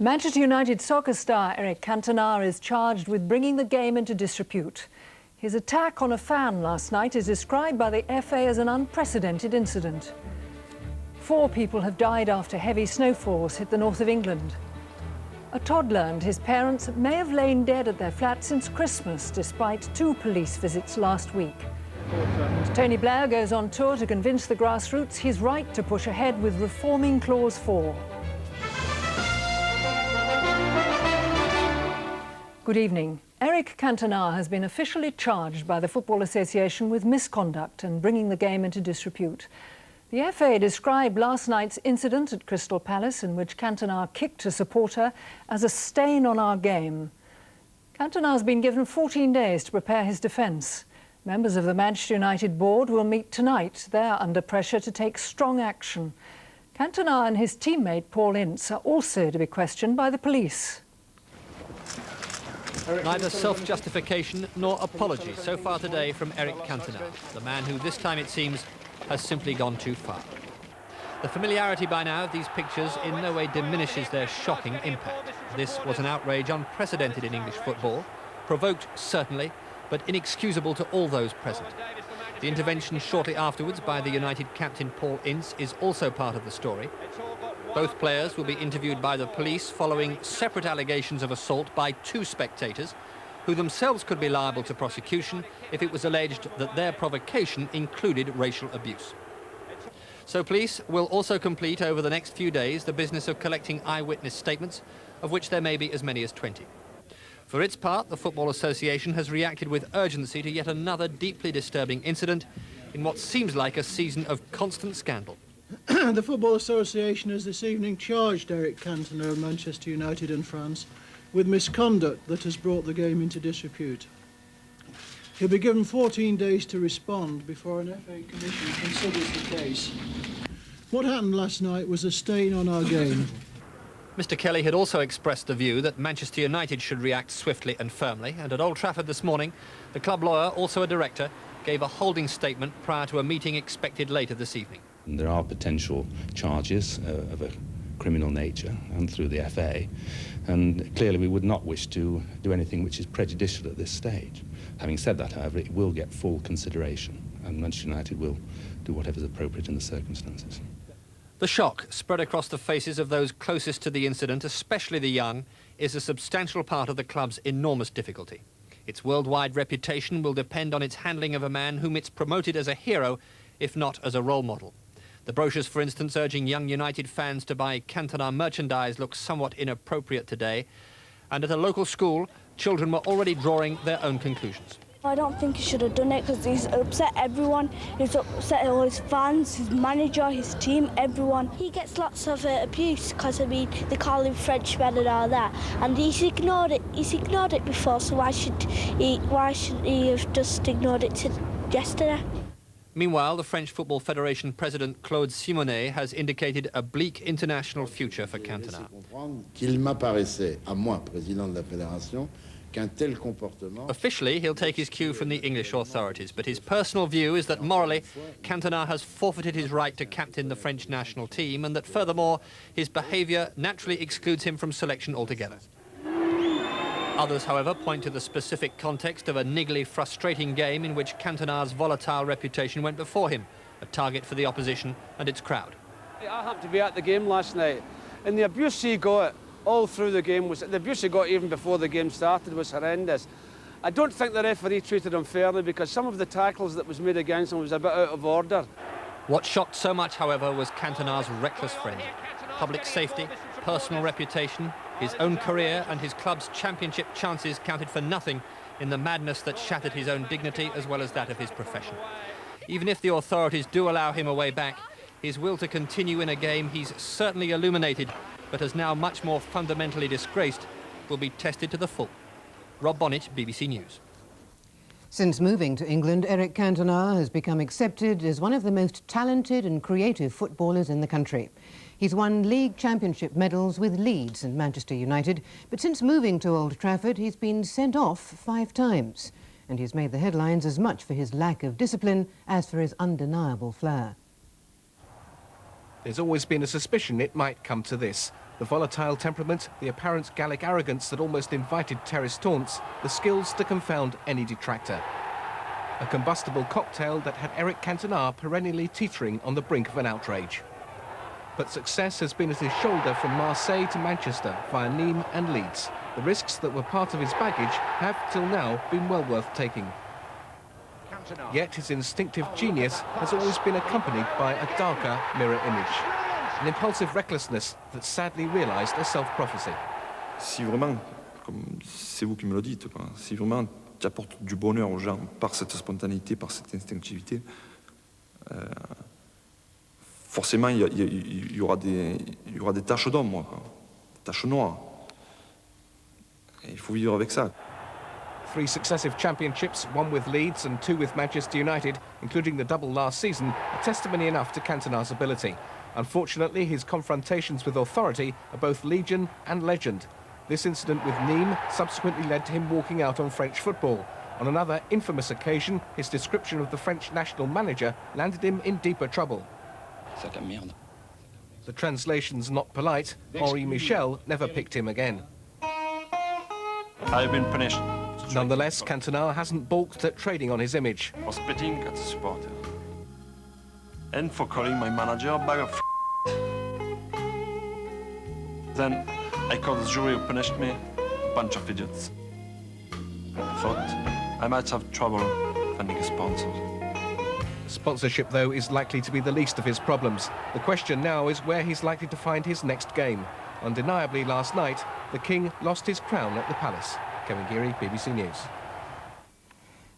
Manchester United soccer star Eric Cantona is charged with bringing the game into disrepute. His attack on a fan last night is described by the FA as an unprecedented incident. 4 people have died after heavy snowfalls hit the north of England. A toddler and his parents may have lain dead at their flat since Christmas, despite 2 police visits last week. And Tony Blair goes on tour to convince the grassroots he's right to push ahead with reforming Clause 4. Good evening. Eric Cantona has been officially charged by the Football Association with misconduct and bringing the game into disrepute. The FA described last night's incident at Crystal Palace, in which Cantona kicked a supporter, as a stain on our game. Cantona has been given 14 days to prepare his defence. Members of the Manchester United board will meet tonight. They're under pressure to take strong action. Cantona and his teammate Paul Ince are also to be questioned by the police. Neither self-justification nor apology so far today from Eric Cantona, the man who this time it seems has simply gone too far. The familiarity by now of these pictures in no way diminishes their shocking impact. This was an outrage unprecedented in English football, provoked certainly, but inexcusable to all those present. The intervention shortly afterwards by the United captain Paul Ince is also part of the story. Both players will be interviewed by the police following separate allegations of assault by 2 spectators, who themselves could be liable to prosecution if it was alleged that their provocation included racial abuse. So police will also complete over the next few days the business of collecting eyewitness statements, of which there may be as many as 20. For its part, the Football Association has reacted with urgency to yet another deeply disturbing incident in what seems like a season of constant scandal. The Football Association has this evening charged Eric Cantona of Manchester United and France with misconduct that has brought the game into disrepute. He'll be given 14 days to respond before an FA commission considers the case. What happened last night was a stain on our game. Mr. Kelly had also expressed the view that Manchester United should react swiftly and firmly, and at Old Trafford this morning, the club lawyer, also a director, gave a holding statement prior to a meeting expected later this evening. There are potential charges of a criminal nature and through the FA, and clearly we would not wish to do anything which is prejudicial at this stage. Having said that, however, it will get full consideration, and Manchester United will do whatever is appropriate in the circumstances. The shock spread across the faces of those closest to the incident, especially the young, is a substantial part of the club's enormous difficulty. Its worldwide reputation will depend on its handling of a man whom it's promoted as a hero, if not as a role model. The brochures, for instance, urging young United fans to buy Cantona merchandise look somewhat inappropriate today. And at a local school, children were already drawing their own conclusions. I don't think he should have done it because he's upset everyone. He's upset all his fans, his manager, his team, everyone. He gets lots of abuse because, I mean, they call him Frenchman and all that. And he's ignored it. He's ignored it before, so why should he have just ignored it yesterday? Meanwhile, the French Football Federation President Claude Simonet has indicated a bleak international future for Cantona. Officially, he'll take his cue from the English authorities, but his personal view is that morally, Cantona has forfeited his right to captain the French national team, and that furthermore, his behaviour naturally excludes him from selection altogether. Others, however, point to the specific context of a niggly, frustrating game in which Cantona's volatile reputation went before him, a target for the opposition and its crowd. I happened to be at the game last night, and the abuse he got all through the game the abuse he got even before the game started was horrendous. I don't think the referee treated him fairly because some of the tackles that was made against him was a bit out of order. What shocked so much, however, was Cantona's reckless frenzy. Public safety, personal reputation, his own career and his club's championship chances counted for nothing in the madness that shattered his own dignity as well as that of his profession. Even if the authorities do allow him a way back, his will to continue in a game he's certainly illuminated but has now much more fundamentally disgraced will be tested to the full. Rob Bonnet, BBC News. Since moving to England, Eric Cantona has become accepted as one of the most talented and creative footballers in the country. He's won league championship medals with Leeds and Manchester United, but since moving to Old Trafford, he's been sent off 5 times. And he's made the headlines as much for his lack of discipline as for his undeniable flair. There's always been a suspicion it might come to this. The volatile temperament, the apparent Gallic arrogance that almost invited terrace taunts, the skills to confound any detractor. A combustible cocktail that had Eric Cantona perennially teetering on the brink of an outrage. But success has been at his shoulder from Marseille to Manchester via Nîmes and Leeds. The risks that were part of his baggage have, till now, been well worth taking. Yet his instinctive genius has always been accompanied by a darker mirror image. An impulsive recklessness that sadly realised a self-prophecy. Si vraiment, comme c'est vous qui me le dites, quoi, si vraiment tu apportes du bonheur aux gens par cette spontanéité, par cette instinctivité, forcément il y aura des taches d'ombre, des taches noires. Et il faut vivre avec ça. 3 successive championships, 1 with Leeds and 2 with Manchester United, including the double last season, are testimony enough to Cantona's ability. Unfortunately, his confrontations with authority are both legion and legend. This incident with Nîmes subsequently led to him walking out on French football. On another infamous occasion, his description of the French national manager landed him in deeper trouble. The translation's not polite. Henri Michel never picked him again. I've been punished. Nonetheless, Cantona hasn't balked at trading on his image. For spitting at the supporter. And for calling my manager a bag of Then I called the jury who punished me a bunch of idiots. I thought I might have trouble finding a sponsor. Sponsorship, though, is likely to be the least of his problems. The question now is where he's likely to find his next game. Undeniably, last night, the King lost his crown at the Palace. Kevin Geary, BBC News.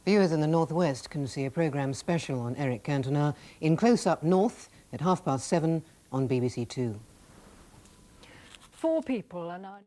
Viewers in the northwest can see a programme special on Eric Cantona in Close Up North at 7:30 on BBC Two. 4 people are now...